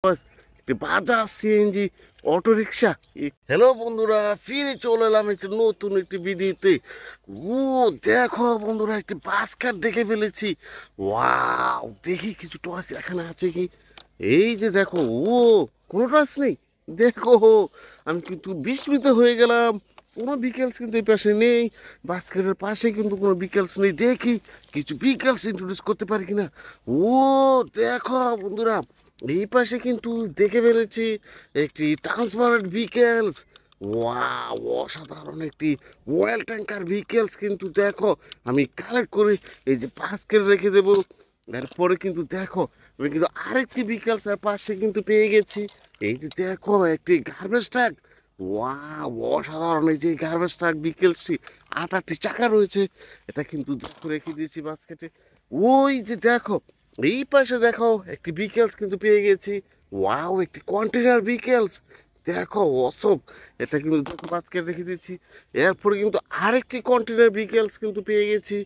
বাস, একটি Bajaj CNG autorickshaw. Hello বন্ধুরা, ফিরে চলে এলাম একটি নতুন একটি ভিডিওতে। ও দেখো বন্ধুরা, একটি বাস্কেট দেখে ফেলেছি। ওয়াও, দেখি কিছু টয়েস এখানে আছে কি। এই যে দেখো, ও কোনো টয়েস নেই। দেখো, আমি কিন্তু বিস্মিত হয়ে গেলাম। কোনো বিকেলস কিন্তু এই পাশে নেই। বাস্কেটের পাশে কিন্তু কোনো বিকেলস নেই। দেখি কিছু বিকেলস ইন্ট্রোডিউস করতে পারি কিনা। ও দেখো বন্ধুরা, এই পাশে কিন্তু দেখে ফেলেছি একটি ট্রান্সপারেন্ট ভিকেলস। ওয়াও, অসাধারণ একটি ওয়েল ট্যাঙ্কার ভিকেলস কিন্তু দেখো আমি কালেক্ট করে এই যে বাস্কেট রেখে দেবো। এরপরে কিন্তু দেখো আমি কিন্তু আরেকটি ভিকেলস আর পাশে কিন্তু পেয়ে গেছি। এই যে দেখো একটি গার্বেজ ট্রাক। ওয়াও, অসাধারণ এই যে গার্বেজ ট্রাক ভিকেলসটি। 8টি চাকা রয়েছে। এটা কিন্তু দেখো রেখে দিয়েছি বাস্কেটে। ওই যে দেখো, এই পাশে দেখো একটি বিকেলস কিন্তু পেয়ে গেছি। ওয়াও, একটি কন্টেনার বিকেলস। দেখো অসম, এটা কিন্তু দেখো বাস্কেট রেখে দিয়েছি। এরপরে কিন্তু আরেকটি কন্টেনার বিকেলস কিন্তু পেয়ে গেছি।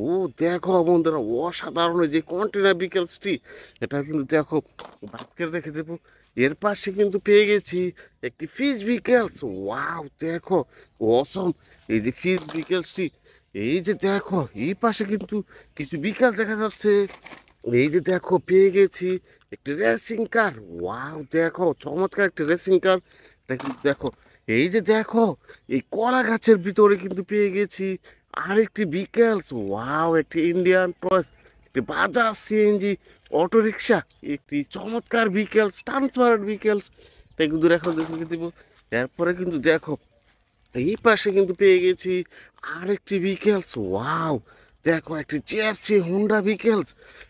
ও দেখো বন্ধুরা, অসাধারণ যে কন্টেনার বিকেলসটি, এটা কিন্তু দেখো বাস্কেট রেখে দেবো। এর পাশে কিন্তু পেয়ে গেছি একটি ফিশ বিকেলস। ওয়াও দেখো অসম এই যে ফিশ বিকেলসটি। এই যে দেখো এই পাশে কিন্তু কিছু বিকেলস দেখা যাচ্ছে। এই যে দেখো পেয়ে গেছি একটি রেসিং কার। ওয়াও দেখো চমৎকার একটি রেসিং কার। এটা কিন্তু দেখো, এই যে দেখো এই কলা গাছের ভিতরে কিন্তু পেয়ে গেছি আরেকটি বিকেলস। ওয়াও, একটি ইন্ডিয়ান টয়েস, একটি বাজাজ সিএনজি অটোরিকশা, একটি চমৎকার বিকেলস, ট্রান্সপারেন্ট বিকেলস। এটা কিন্তু দেখে দিব। এরপরে কিন্তু দেখো এই পাশে কিন্তু পেয়ে গেছি আরেকটি ভিকেলস। ওয়াও দেখো একটি জিএফসি হুন্ডা ভিকেলস।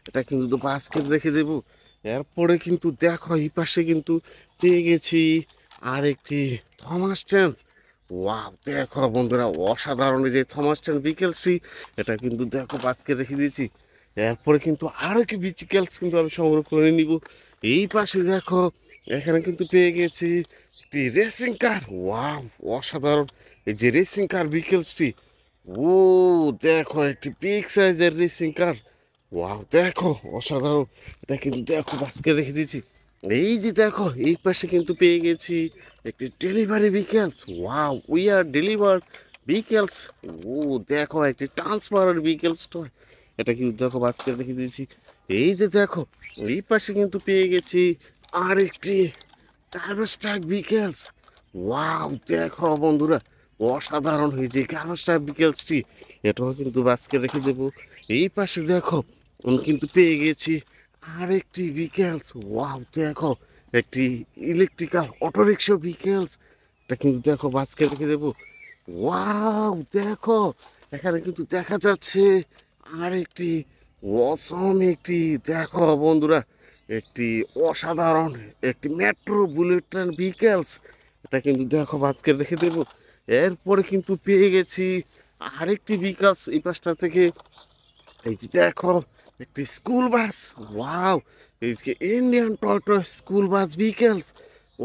এটা কিন্তু তো বাস্কেট রেখে দেবো। এরপরে কিন্তু দেখো এই পাশে কিন্তু পেয়ে গেছি আরেকটি থমাস ট্রেন্স। ওয়াও দেখো বন্ধুরা, অসাধারণ এই যে থমাস ট্রেন্স ভিকেলসটি। এটা কিন্তু দেখো বাস্কেট রেখে দিয়েছি। এরপরে কিন্তু আরও কি ভিকেলস কিন্তু আমি সংগ্রহ করে নিব। এই পাশে দেখো এখানে কিন্তু পেয়ে গেছি একটি রেসিং কার। ওয়াও অসাধারণ এই যে রেসিং কার ভিকেলসটি। ও দেখো একটি বিগ সাইজের রেসিং কার। ওয়াও দেখো অসাধারণ। এটা কিন্তু দেখো বাস্কেট রেখে দিয়েছি। এই যে দেখো এই পাশে কিন্তু পেয়ে গেছি একটি delivery vehicles. Wow, we are deliver vehicles. ও দেখো একটি ট্রান্সফারের ভিকেলস টয়। এটা কিন্তু দেখো বাস্কেট রেখে দিয়েছি। এই যে দেখো এই পাশে কিন্তু পেয়ে গেছি আরেকটি গার্বেজ ট্রাক ভিকেলস। ওয়াও দেখো বন্ধুরা, অসাধারণ হয়েছে গার্বেজ ট্রাক ভিকেলসটি। এটাও কিন্তু বাস্কে রেখে দেবো। এই পাশে দেখো আমি কিন্তু পেয়ে গেছি আরেকটি ভিকেলস। ওয়াও দেখো একটি ইলেকট্রিক্যাল অটোরিকশা ভিকেলস। এটা কিন্তু দেখো বাস্কে রেখে দেবো। ওয়াও দেখো এখানে কিন্তু দেখা যাচ্ছে আরেকটি অসম একটি দেখো বন্ধুরা, একটি অসাধারণ একটি মেট্রো বুলেট ট্রেন ভিকেলস। এটা কিন্তু দেখো বাস্কেট রেখে দেবো। এরপরে কিন্তু পেয়ে গেছি আরেকটি বিকাশ এই পাশটা থেকে। এই যে দেখো একটি স্কুল বাস। ওয়াও, এই যে Indian Toyota school bus vehicles.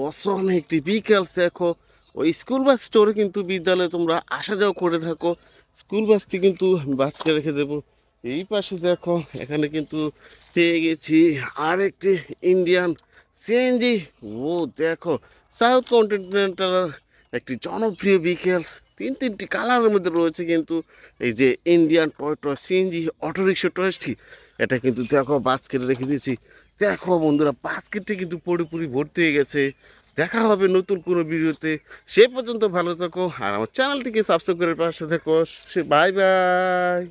অসম একটি ভিকেলস। দেখো ওই স্কুল বাস স্টোরে কিন্তু বিদ্যালয়ে তোমরা আসা যাওয়া করে থাকো। স্কুল বাসটি কিন্তু আমি বাসকে রেখে দেবো। এই পাশে দেখো এখানে কিন্তু পেয়ে গেছি আরেকটি ইন্ডিয়ান সিএনজি। ও দেখো সাউথ কন্টিনেন্টাল একটি জনপ্রিয় ভিকেলস। তিনটি কালারের মধ্যে রয়েছে কিন্তু এই যে ইন্ডিয়ান টয়টো সিএনজি অটোরিকশা টয়েসটি। এটা কিন্তু দেখো বাস্কেটে রেখে দিয়েছি। দেখো বন্ধুরা, বাস্কেটটি কিন্তু পুরোপুরি ভর্তি হয়ে গেছে। দেখা হবে নতুন কোনো ভিডিওতে। সে পর্যন্ত ভালো থাকো আর আমার চ্যানেলটিকে সাবস্ক্রাইব করে পাশে থাকো। সে বাই বাই।